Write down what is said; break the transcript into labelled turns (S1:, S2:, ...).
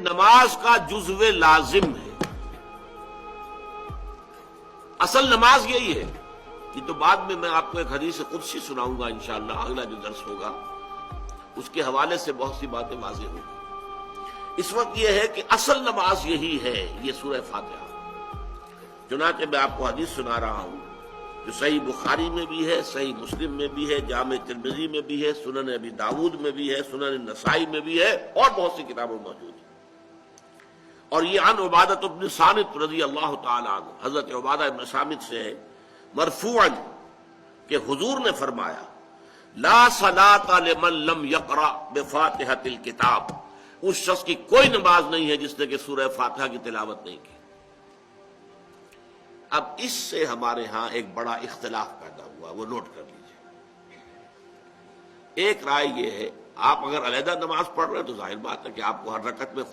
S1: نماز کا جزو لازم ہے. اصل نماز یہی ہے. یہ تو بعد میں آپ کو ایک حدیث قدسی سناؤں گا انشاءاللہ، اگلا جو درس ہوگا اس کے حوالے سے بہت سی باتیں واضح ہوں گی. اس وقت یہ ہے کہ اصل نماز یہی ہے، یہ سورہ فاتحہ. چنانچہ میں آپ کو حدیث سنا رہا ہوں جو صحیح بخاری میں بھی ہے، صحیح مسلم میں بھی ہے، جامع ترمذی میں بھی ہے، سنن ابی داود میں بھی ہے، سنن نسائی میں بھی ہے، اور بہت سی کتابوں میں موجود ہے. اور یہ عن عبادۃ بن صامت رضی اللہ تعالی عنہ، حضرت عبادہ بن صامت سے ہے مرفوعا کہ حضور نے فرمایا لا صلاۃ لمن لم یقرأ بفاتحۃ الکتاب، اس شخص کی کوئی نماز نہیں ہے جس نے کہ سورہ فاتحہ کی تلاوت نہیں کی. اب اس سے ہمارے ہاں ایک بڑا اختلاف پیدا ہوا، وہ نوٹ کر لیجیے. ایک رائے یہ ہے آپ اگر علیحدہ نماز پڑھ رہے ہیں تو ظاہر بات ہے کہ آپ کو ہر رکعت میں